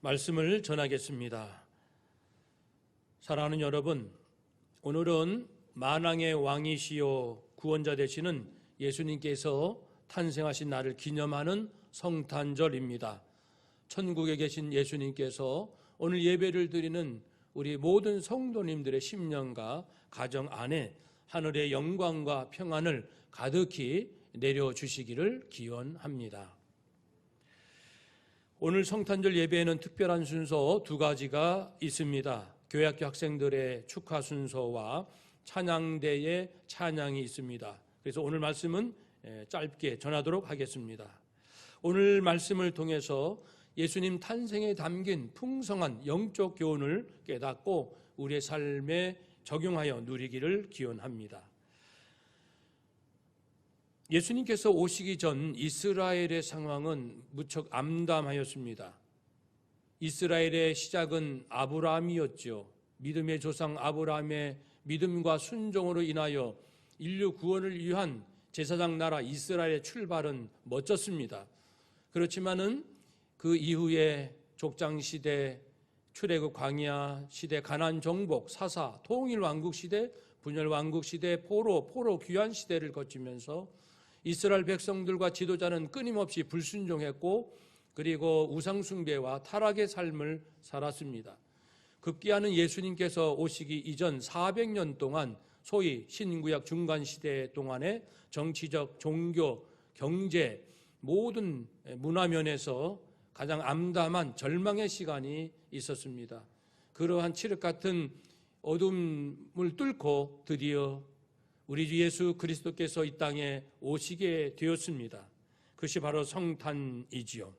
말씀을 전하겠습니다. 사랑하는 여러분, 오늘은 만왕의 왕이시요 구원자 되시는 예수님께서 탄생하신 날을 기념하는 성탄절입니다. 천국에 계신 예수님께서 오늘 예배를 드리는 우리 모든 성도님들의 심령과 가정 안에 하늘의 영광과 평안을 가득히 내려주시기를 기원합니다. 오늘 성탄절 예배에는 특별한 순서 두 가지가 있습니다. 교회학교 학생들의 축하 순서와 찬양대의 찬양이 있습니다. 그래서 오늘 말씀은 짧게 전하도록 하겠습니다. 오늘 말씀을 통해서 예수님 탄생에 담긴 풍성한 영적 교훈을 깨닫고 우리의 삶에 적용하여 누리기를 기원합니다. 예수님께서 오시기 전 이스라엘의 상황은 무척 암담하였습니다. 이스라엘의 시작은 아브라함이었죠. 믿음의 조상 아브라함의 믿음과 순종으로 인하여 인류 구원을 위한 제사장 나라 이스라엘의 출발은 멋졌습니다. 그렇지만은 그 이후에 족장시대, 출애굽 광야 시대, 가나안 정복, 사사, 통일왕국 시대, 분열왕국 시대, 포로 귀환 시대를 거치면서 이스라엘 백성들과 지도자는 끊임없이 불순종했고 그리고 우상숭배와 타락의 삶을 살았습니다. 급기야는 예수님께서 오시기 이전 400년 동안 소위 신구약 중간시대 동안에 정치적, 종교, 경제 모든 문화면에서 가장 암담한 절망의 시간이 있었습니다. 그러한 칠흑 같은 어둠을 뚫고 드디어 우리 주 예수 그리스도께서 이 땅에 오시게 되었습니다. 그것이 바로 성탄이지요.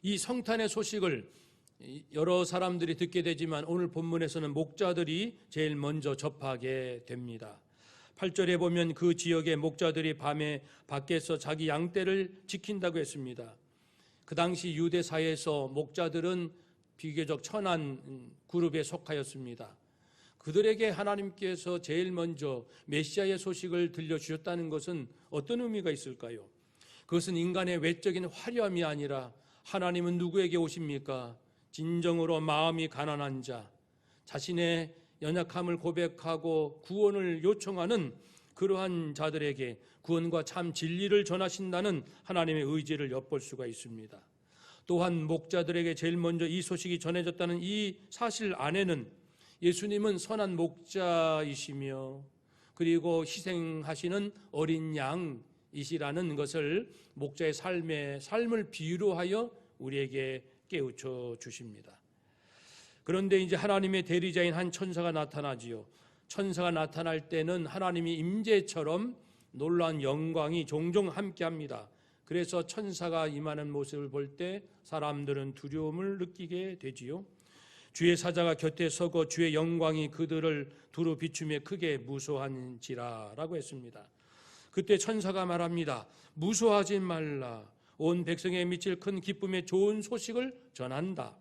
이 성탄의 소식을 여러 사람들이 듣게 되지만 오늘 본문에서는 목자들이 제일 먼저 접하게 됩니다. 8절에 보면 그 지역의 목자들이 밤에 밖에서 자기 양떼를 지킨다고 했습니다. 그 당시 유대 사회에서 목자들은 비교적 천한 그룹에 속하였습니다. 그들에게 하나님께서 제일 먼저 메시아의 소식을 들려주셨다는 것은 어떤 의미가 있을까요? 그것은 인간의 외적인 화려함이 아니라 하나님은 누구에게 오십니까? 진정으로 마음이 가난한 자, 자신의 연약함을 고백하고 구원을 요청하는 그러한 자들에게 구원과 참 진리를 전하신다는 하나님의 의지를 엿볼 수가 있습니다. 또한 목자들에게 제일 먼저 이 소식이 전해졌다는 이 사실 안에는 예수님은 선한 목자이시며 그리고 희생하시는 어린 양이시라는 것을 목자의 삶을 비유로 하여 우리에게 깨우쳐 주십니다. 그런데 이제 하나님의 대리자인 한 천사가 나타나지요. 천사가 나타날 때는 하나님이 임재처럼 놀라운 영광이 종종 함께합니다. 그래서 천사가 임하는 모습을 볼 때 사람들은 두려움을 느끼게 되지요. 주의 사자가 곁에 서고 주의 영광이 그들을 두루 비추며 크게 무서워한지라 라고 했습니다. 그때 천사가 말합니다. 무서워하지 말라. 온 백성에 미칠 큰 기쁨의 좋은 소식을 전한다.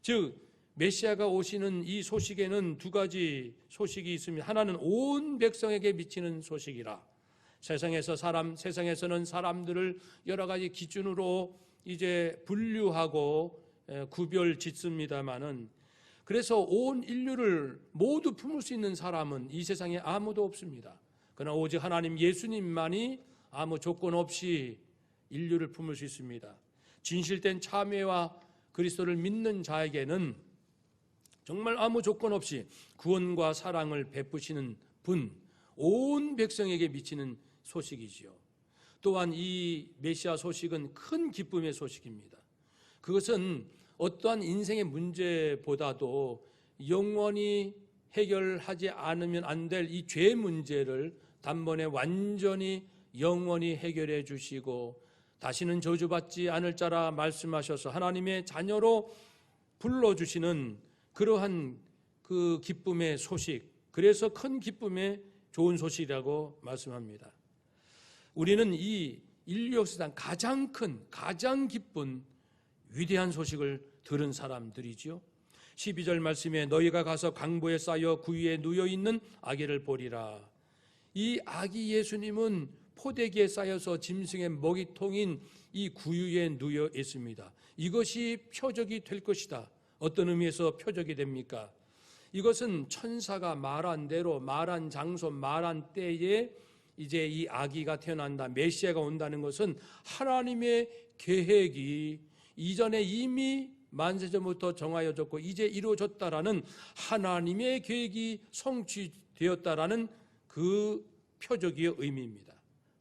즉 메시아가 오시는 이 소식에는 두 가지 소식이 있습니다. 하나는 온 백성에게 미치는 소식이라. 세상에서는 사람들을 여러 가지 기준으로 이제 분류하고 구별 짓습니다마는 그래서 온 인류를 모두 품을 수 있는 사람은 이 세상에 아무도 없습니다. 그러나 오직 하나님 예수님만이 아무 조건 없이 인류를 품을 수 있습니다. 진실된 참회와 그리스도를 믿는 자에게는 정말 아무 조건 없이 구원과 사랑을 베푸시는 분, 온 백성에게 미치는 소식이지요. 또한 이 메시아 소식은 큰 기쁨의 소식입니다. 그것은 어떠한 인생의 문제보다도 영원히 해결하지 않으면 안 될 이 죄 문제를 단번에 완전히 영원히 해결해 주시고 다시는 저주받지 않을 자라 말씀하셔서 하나님의 자녀로 불러주시는 그러한 그 기쁨의 소식, 그래서 큰 기쁨의 좋은 소식이라고 말씀합니다. 우리는 이 인류 역사상 가장 큰, 가장 기쁜 위대한 소식을 들은 사람들이지요. 12절 말씀에 너희가 가서 강보에 쌓여 구유에 누워있는 아기를 보리라. 이 아기 예수님은 포대기에 쌓여서 짐승의 먹이통인 이 구유에 누워 있습니다. 이것이 표적이 될 것이다. 어떤 의미에서 표적이 됩니까? 이것은 천사가 말한 대로 말한 장소 말한 때에 이제 이 아기가 태어난다, 메시아가 온다는 것은 하나님의 계획이 이전에 이미 만세전부터 정하여졌고 이제 이루어졌다라는 하나님의 계획이 성취되었다라는 그 표적의 의미입니다.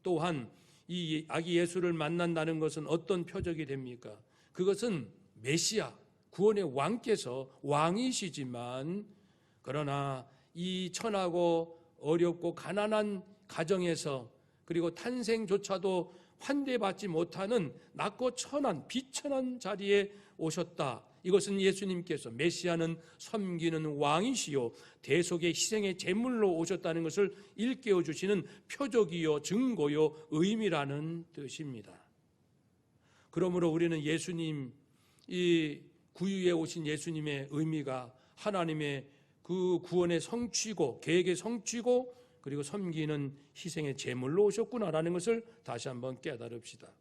또한 이 아기 예수를 만난다는 것은 어떤 표적이 됩니까? 그것은 메시아, 구원의 왕께서 왕이시지만 그러나 이 천하고 어렵고 가난한 가정에서 그리고 탄생조차도 환대받지 못하는 낮고 천한 비천한 자리에 오셨다. 이것은 예수님께서 메시아는 섬기는 왕이시요 대속의 희생의 제물로 오셨다는 것을 일깨워 주시는 표적이요 증거요 의미라는 뜻입니다. 그러므로 우리는 예수님, 이 구유에 오신 예수님의 의미가 하나님의 그 구원의 성취고 계획의 성취고 그리고 섬기는 희생의 제물로 오셨구나라는 것을 다시 한번 깨달읍시다.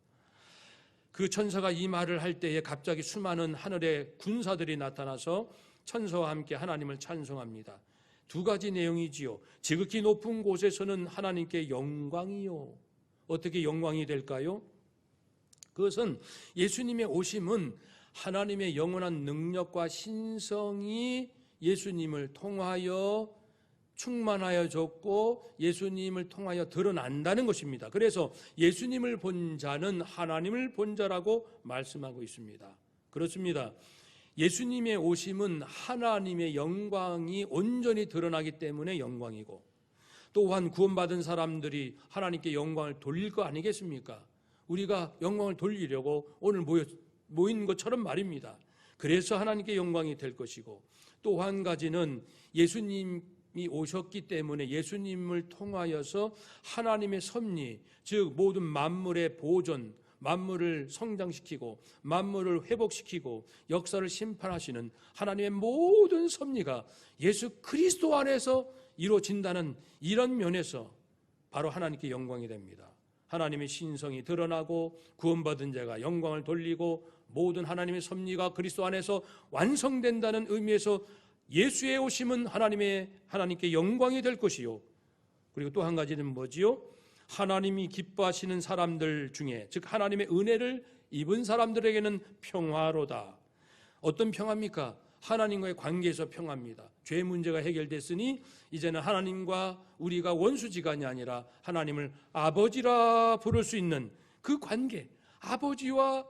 그 천사가 이 말을 할 때에 갑자기 수많은 하늘의 군사들이 나타나서 천사와 함께 하나님을 찬송합니다. 두 가지 내용이지요. 지극히 높은 곳에서는 하나님께 영광이요. 어떻게 영광이 될까요? 그것은 예수님의 오심은 하나님의 영원한 능력과 신성이 예수님을 통하여 충만하여졌고 예수님을 통하여 드러난다는 것입니다. 그래서 예수님을 본 자는 하나님을 본 자라고 말씀하고 있습니다. 그렇습니다. 예수님의 오심은 하나님의 영광이 온전히 드러나기 때문에 영광이고 또한 구원받은 사람들이 하나님께 영광을 돌릴 거 아니겠습니까? 우리가 영광을 돌리려고 오늘 모인 것처럼 말입니다. 그래서 하나님께 영광이 될 것이고 또 한 가지는 예수님이 오셨기 때문에 예수님을 통하여서 하나님의 섭리, 즉 모든 만물의 보존, 만물을 성장시키고 만물을 회복시키고 역사를 심판하시는 하나님의 모든 섭리가 예수 그리스도 안에서 이루어진다는 이런 면에서 바로 하나님께 영광이 됩니다. 하나님의 신성이 드러나고 구원받은 자가 영광을 돌리고 모든 하나님의 섭리가 그리스도 안에서 완성된다는 의미에서 예수의 오심은 하나님께 영광이 될 것이요. 그리고 또 한 가지는 뭐지요? 하나님이 기뻐하시는 사람들 중에 즉 하나님의 은혜를 입은 사람들에게는 평화로다. 어떤 평화입니까? 하나님과의 관계에서 평화입니다. 죄 문제가 해결됐으니 이제는 하나님과 우리가 원수지간이 아니라 하나님을 아버지라 부를 수 있는 그 관계, 아버지와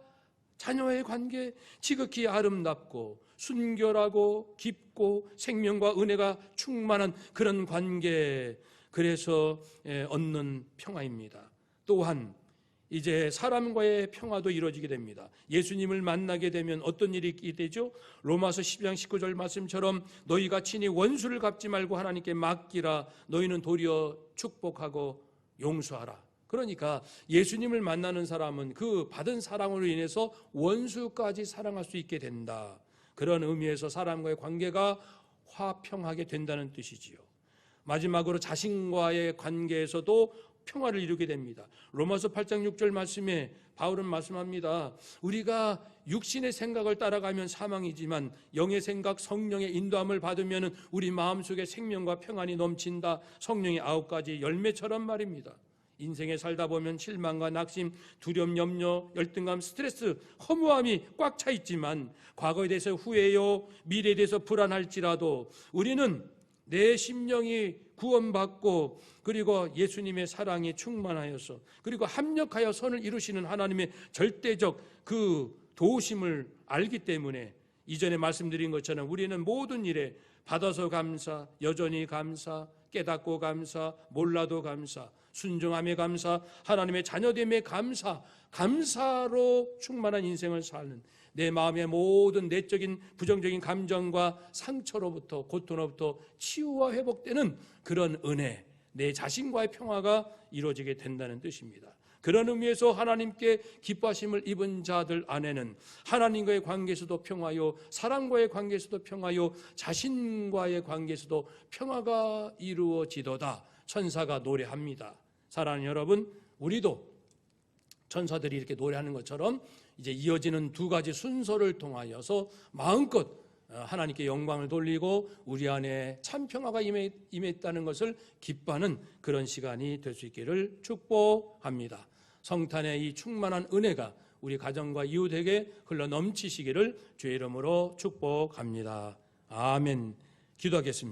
자녀의 관계, 지극히 아름답고 순결하고 깊고 생명과 은혜가 충만한 그런 관계, 그래서 얻는 평화입니다. 또한 이제 사람과의 평화도 이루어지게 됩니다. 예수님을 만나게 되면 어떤 일이 있게 되죠? 로마서 12장 19절 말씀처럼 너희가 친히 원수를 갚지 말고 하나님께 맡기라. 너희는 도리어 축복하고 용서하라. 그러니까 예수님을 만나는 사람은 그 받은 사랑으로 인해서 원수까지 사랑할 수 있게 된다. 그런 의미에서 사람과의 관계가 화평하게 된다는 뜻이지요. 마지막으로 자신과의 관계에서도 평화를 이루게 됩니다. 로마서 8장 6절 말씀에 바울은 말씀합니다. 우리가 육신의 생각을 따라가면 사망이지만 영의 생각, 성령의 인도함을 받으면 우리 마음속에 생명과 평안이 넘친다. 성령의 9가지 열매처럼 말입니다. 인생에 살다 보면 실망과 낙심, 두려움, 염려, 열등감, 스트레스, 허무함이 꽉 차 있지만 과거에 대해서 후회요, 미래에 대해서 불안할지라도 우리는 내 심령이 구원받고 그리고 예수님의 사랑이 충만하여서 그리고 합력하여 선을 이루시는 하나님의 절대적 그 도우심을 알기 때문에 이전에 말씀드린 것처럼 우리는 모든 일에 받아서 감사, 여전히 감사, 깨닫고 감사, 몰라도 감사, 순종함에 감사, 하나님의 자녀됨에 감사, 감사로 충만한 인생을 사는 내 마음의 모든 내적인 부정적인 감정과 상처로부터 고통으로부터 치유와 회복되는 그런 은혜, 내 자신과의 평화가 이루어지게 된다는 뜻입니다. 그런 의미에서 하나님께 기뻐하심을 입은 자들 안에는 하나님과의 관계에서도 평화요, 사람과의 관계에서도 평화요, 자신과의 관계에서도 평화가 이루어지도다. 천사가 노래합니다. 사랑하는 여러분, 우리도 천사들이 이렇게 노래하는 것처럼 이제 이어지는 두 가지 순서를 통하여서 마음껏 하나님께 영광을 돌리고 우리 안에 참 평화가 임했다는 것을 기뻐하는 그런 시간이 될 수 있기를 축복합니다. 성탄의 이 충만한 은혜가 우리 가정과 이웃에게 흘러 넘치시기를 주의 이름으로 축복합니다. 아멘. 기도하겠습니다.